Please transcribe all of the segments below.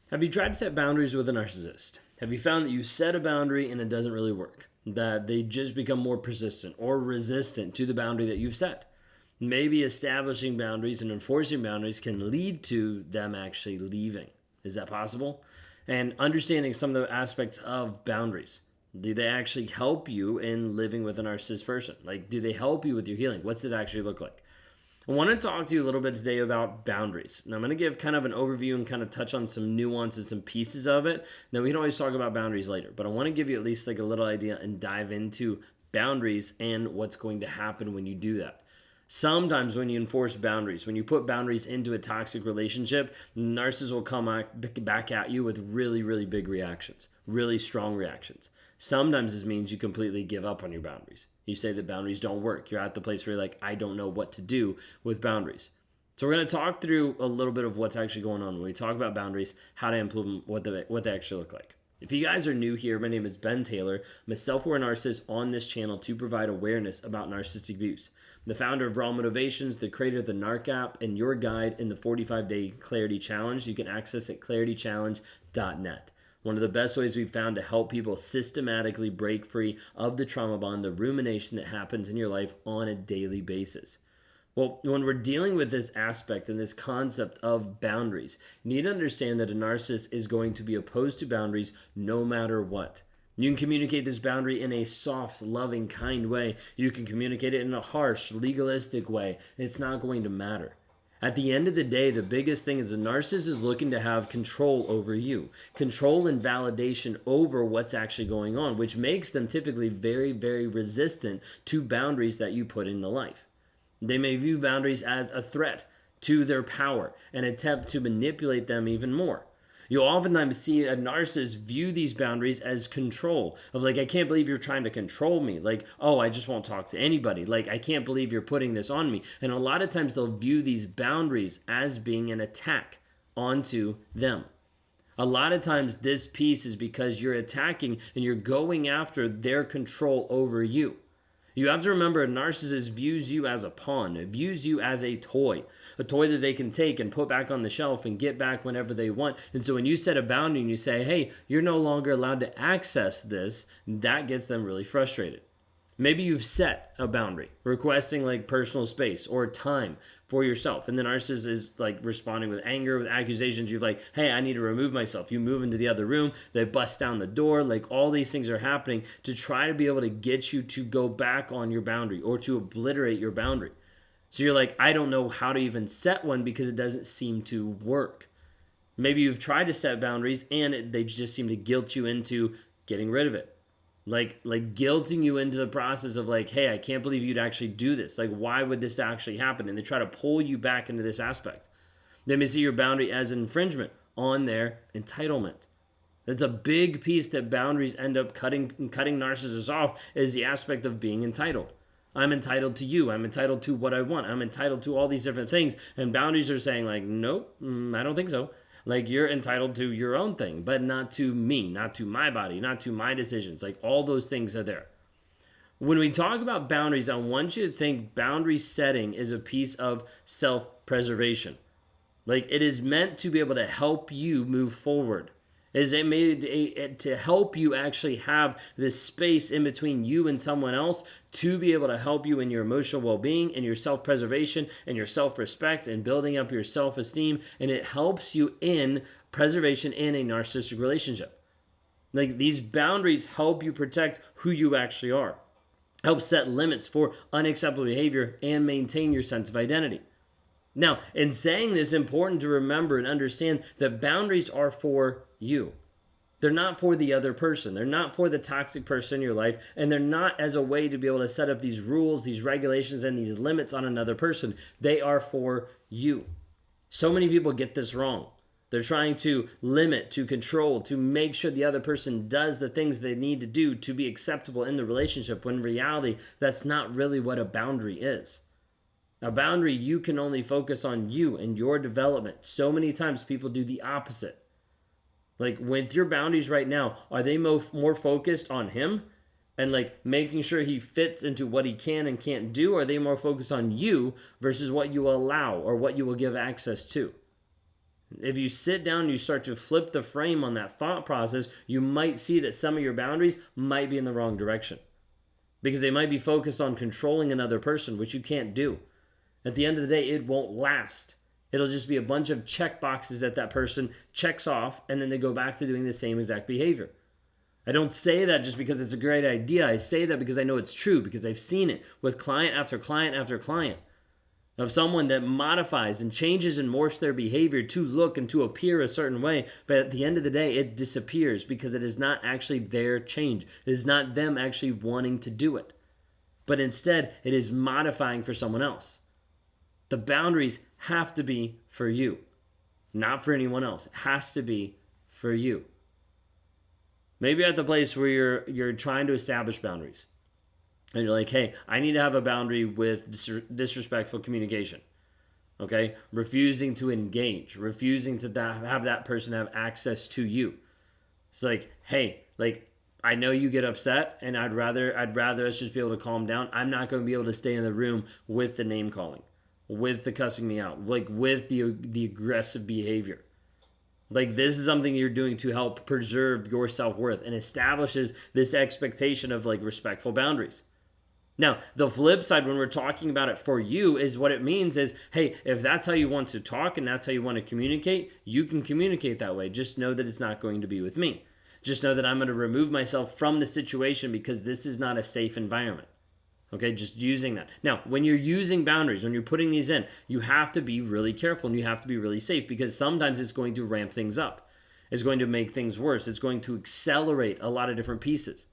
Have you tried to set boundaries with a narcissist? Have you found that you set a boundary and it doesn't really work? That they just become more persistent or resistant to the boundary that you've set? Maybe establishing boundaries and enforcing boundaries can lead to them actually leaving. Is that possible? And understanding some of the aspects of boundaries. Do they actually help you in living with a narcissist person? Like, do they help you with your healing? What's it actually look like? I want to talk to you a little bit today about boundaries. And I'm going to give kind of an overview and kind of touch on some nuances and pieces of it. Now, we can always talk about boundaries later, but I want to give you at least like a little idea and dive into boundaries and what's going to happen when you do that. Sometimes when you enforce boundaries, when you put boundaries into a toxic relationship, narcissists will come back at you with really, really big reactions, really strong reactions. Sometimes this means you completely give up on your boundaries. You say that boundaries don't work. You're at the place where you're like, I don't know what to do with boundaries. So we're going to talk through a little bit of what's actually going on when we talk about boundaries, how to implement what they actually look like. If you guys are new here, my name is Ben Taylor. I'm a self-aware narcissist on this channel to provide awareness about narcissistic abuse. I'm the founder of Raw Motivations, the creator of the Narc app, and your guide in the 45-day Clarity Challenge. You can access at claritychallenge.net. One of the best ways we've found to help people systematically break free of the trauma bond, the rumination that happens in your life on a daily basis. Well, when we're dealing with this aspect and this concept of boundaries, you need to understand that a narcissist is going to be opposed to boundaries no matter what. You can communicate this boundary in a soft, loving, kind way. You can communicate it in a harsh, legalistic way. It's not going to matter. At the end of the day, the biggest thing is a narcissist is looking to have control over you, control and validation over what's actually going on, which makes them typically very, very resistant to boundaries that you put in the life. They may view boundaries as a threat to their power and attempt to manipulate them even more. You'll oftentimes see a narcissist view these boundaries as control of like, I can't believe you're trying to control me. Like, oh, I just won't talk to anybody. Like, I can't believe you're putting this on me. And a lot of times they'll view these boundaries as being an attack onto them. A lot of times this piece is because you're attacking and you're going after their control over you. You have to remember a narcissist views you as a pawn. It views you as a toy that they can take and put back on the shelf and get back whenever they want. And so when you set a boundary and you say, hey, you're no longer allowed to access this, that gets them really frustrated. Maybe you've set a boundary, requesting like personal space or time for yourself. And the narcissist is like responding with anger, with accusations. You're like, hey, I need to remove myself. You move into the other room. They bust down the door. Like all these things are happening to try to be able to get you to go back on your boundary or to obliterate your boundary. So you're like, I don't know how to even set one because it doesn't seem to work. Maybe you've tried to set boundaries and they just seem to guilt you into getting rid of it. Like guilting you into the process of like, hey, I can't believe you'd actually do this. Like, why would this actually happen? And they try to pull you back into this aspect. They may see your boundary as an infringement on their entitlement. That's a big piece that boundaries end up cutting narcissists off is the aspect of being entitled. I'm entitled to you. I'm entitled to what I want. I'm entitled to all these different things. And boundaries are saying like, nope, I don't think so. Like you're entitled to your own thing, but not to me, not to my body, not to my decisions. Like all those things are there. When we talk about boundaries, I want you to think boundary setting is a piece of self-preservation. Like it is meant to be able to help you move forward. Is it made to help you actually have this space in between you and someone else to be able to help you in your emotional well-being and your self-preservation and your self-respect and building up your self-esteem, and it helps you in preservation in a narcissistic relationship. Like these boundaries help you protect who you actually are, help set limits for unacceptable behavior, and maintain your sense of identity. Now, in saying this, it's important to remember and understand that boundaries are for you. They're not for the other person. They're not for the toxic person in your life, and they're not as a way to be able to set up these rules, these regulations, and these limits on another person. They are for you. So many people get this wrong. They're trying to limit, to control, to make sure the other person does the things they need to do to be acceptable in the relationship, when in reality, that's not really what a boundary is. A boundary, you can only focus on you and your development. So many times people do the opposite. Like with your boundaries right now, are they more focused on him and like making sure he fits into what he can and can't do? Or are they more focused on you versus what you allow or what you will give access to? If you sit down and you start to flip the frame on that thought process, you might see that some of your boundaries might be in the wrong direction because they might be focused on controlling another person, which you can't do. At the end of the day, it won't last. It'll just be a bunch of check boxes that person checks off, and then they go back to doing the same exact behavior. I don't say that just because it's a great idea. I say that because I know it's true, because I've seen it with client after client after client of someone that modifies and changes and morphs their behavior to look and to appear a certain way, but at the end of the day, it disappears because it is not actually their change. It is not them actually wanting to do it, but instead it is modifying for someone else. The boundaries have to be for you, not for anyone else. It has to be for you. Maybe you're at the place where you're trying to establish boundaries. And you're like, hey, I need to have a boundary with disrespectful communication. Okay? Refusing to engage. Refusing to have that person have access to you. It's like, hey, I know you get upset, and I'd rather us just be able to calm down. I'm not going to be able to stay in the room with the name calling, with the cussing me out, with the aggressive behavior. This is something you're doing to help preserve your self-worth and establishes this expectation of respectful boundaries. Now, the flip side when we're talking about it for you is what it means is, hey, if that's how you want to talk and that's how you want to communicate, you can communicate that way. Just know that it's not going to be with me. Just know that I'm going to remove myself from the situation because this is not a safe environment. Okay, just using that. Now, when you're using boundaries, when you're putting these in, you have to be really careful and you have to be really safe because sometimes it's going to ramp things up. It's going to make things worse. It's going to accelerate a lot of different pieces.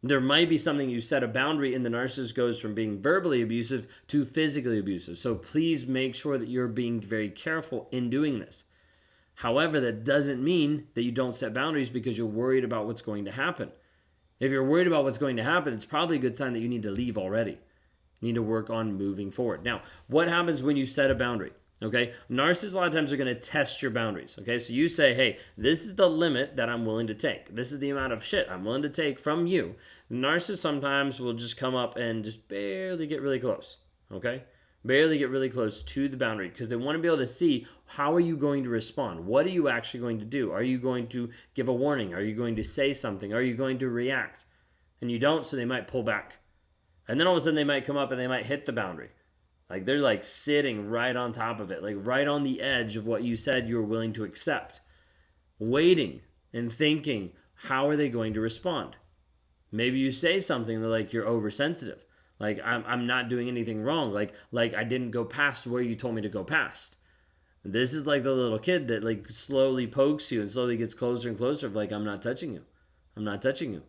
There might be something you set a boundary and the narcissist goes from being verbally abusive to physically abusive. So please make sure that you're being very careful in doing this. However, that doesn't mean that you don't set boundaries because you're worried about what's going to happen. If you're worried about what's going to happen, it's probably a good sign that you need to leave already. You need to work on moving forward. Now, what happens when you set a boundary? Okay, narcissists a lot of times are going to test your boundaries. Okay, so you say, hey, this is the limit that I'm willing to take. This is the amount of shit I'm willing to take from you. The narcissist sometimes will just come up and just barely get really close. Okay, barely get really close to the boundary because they want to be able to see how are you going to respond? What are you actually going to do? Are you going to give a warning? Are you going to say something? Are you going to react? And you don't, so they might pull back. And then all of a sudden they might come up and they might hit the boundary. They're sitting right on top of it, right on the edge of what you said you were willing to accept. Waiting and thinking, how are they going to respond? Maybe you say something that you're oversensitive. I'm not doing anything wrong. I didn't go past where you told me to go past. This is like the little kid that slowly pokes you and slowly gets closer and closer I'm not touching you. I'm not touching you.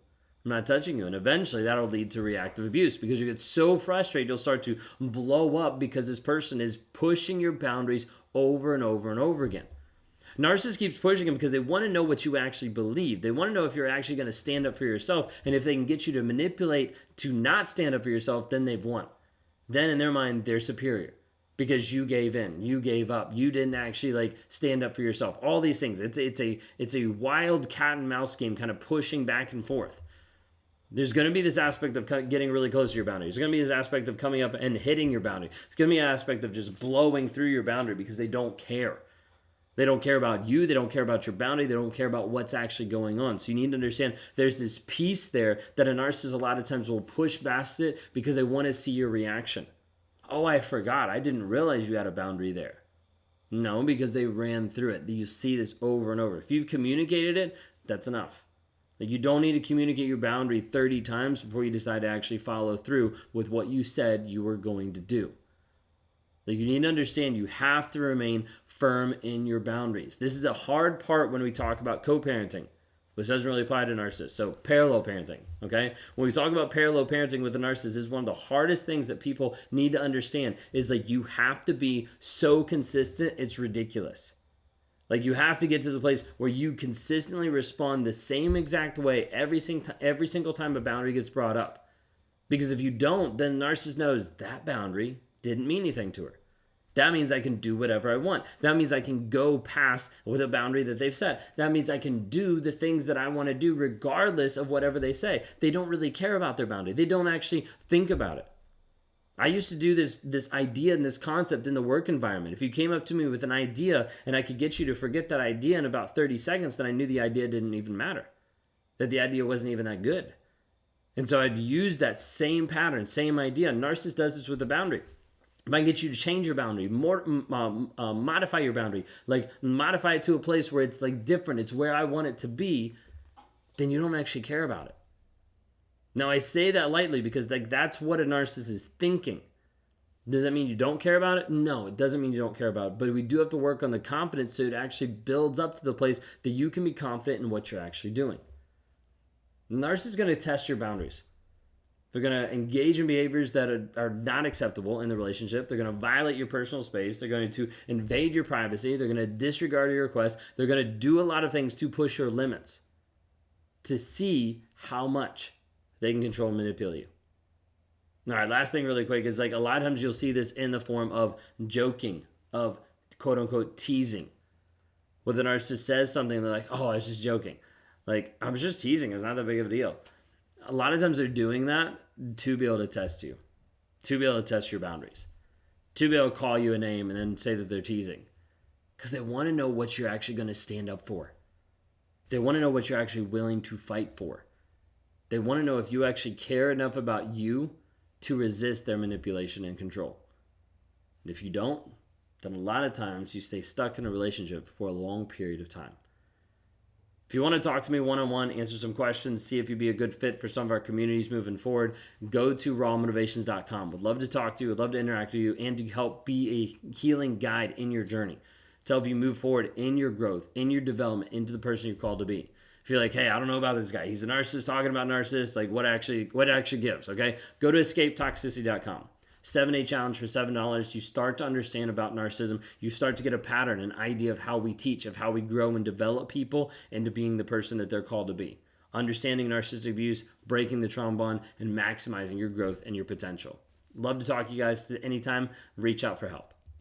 I'm not touching you. And eventually that'll lead to reactive abuse because you get so frustrated, you'll start to blow up because this person is pushing your boundaries over and over and over again. Narcissist keeps pushing them because they want to know what you actually believe. They want to know if you're actually going to stand up for yourself. And if they can get you to manipulate to not stand up for yourself, then they've won. Then in their mind, they're superior because you gave in, you gave up, you didn't actually stand up for yourself. All these things. It's a wild cat and mouse game kind of pushing back and forth. There's going to be this aspect of getting really close to your boundary. There's going to be this aspect of coming up and hitting your boundary. There's going to be an aspect of just blowing through your boundary because they don't care. They don't care about you. They don't care about your boundary. They don't care about what's actually going on. So you need to understand there's this piece there that a narcissist a lot of times will push past it because they want to see your reaction. Oh, I forgot. I didn't realize you had a boundary there. No, because they ran through it. You see this over and over. If you've communicated it, that's enough. You don't need to communicate your boundary 30 times before you decide to actually follow through with what you said you were going to do. You need to understand you have to remain firm in your boundaries. This is a hard part when we talk about co-parenting, which doesn't really apply to narcissists. So parallel parenting, okay? When we talk about parallel parenting with a narcissist, this is one of the hardest things that people need to understand is you have to be so consistent, it's ridiculous. You have to get to the place where you consistently respond the same exact way every single time a boundary gets brought up. Because if you don't, then the narcissist knows that boundary didn't mean anything to her. That means I can do whatever I want. That means I can go past with a boundary that they've set. That means I can do the things that I want to do regardless of whatever they say. They don't really care about their boundary. They don't actually think about it. I used to do this idea and this concept in the work environment. If you came up to me with an idea and I could get you to forget that idea in about 30 seconds, then I knew the idea didn't even matter, that the idea wasn't even that good. And so I'd use that same pattern, same idea. Narcissist does this with a boundary. If I can get you to change your boundary, modify your boundary, like modify it to a place where it's like different, it's where I want it to be, then you don't actually care about it. Now, I say that lightly because like that's what a narcissist is thinking. Does that mean you don't care about it? No, it doesn't mean you don't care about it. But we do have to work on the confidence so it actually builds up to the place that you can be confident in what you're actually doing. The narcissist is going to test your boundaries. They're going to engage in behaviors that are not acceptable in the relationship. They're going to violate your personal space. They're going to invade your privacy. They're going to disregard your requests. They're going to do a lot of things to push your limits to see how much they can control and manipulate you. All right, last thing really quick is like a lot of times you'll see this in the form of joking, of quote unquote teasing. When the narcissist says something, they're like, oh, I was just joking. Like, I was just teasing. It's not that big of a deal. A lot of times they're doing that to be able to test you, to be able to test your boundaries, to be able to call you a name and then say that they're teasing. Because they want to know what you're actually going to stand up for. They want to know what you're actually willing to fight for. They want to know if you actually care enough about you to resist their manipulation and control. And if you don't, then a lot of times you stay stuck in a relationship for a long period of time. If you want to talk to me one-on-one, answer some questions, see if you'd be a good fit for some of our communities moving forward, go to rawmotivations.com. Would love to talk to you, would love to interact with you, and to help be a healing guide in your journey, to help you move forward in your growth, in your development, into the person you're called to be. If you're like, hey, I don't know about this guy. He's a narcissist talking about narcissists. Like, what actually gives, okay? Go to escapetoxicity.com. 7-day challenge for $7. You start to understand about narcissism. You start to get a pattern, an idea of how we teach, of how we grow and develop people into being the person that they're called to be. Understanding narcissistic abuse, breaking the trauma bond, and maximizing your growth and your potential. Love to talk to you guys anytime. Reach out for help.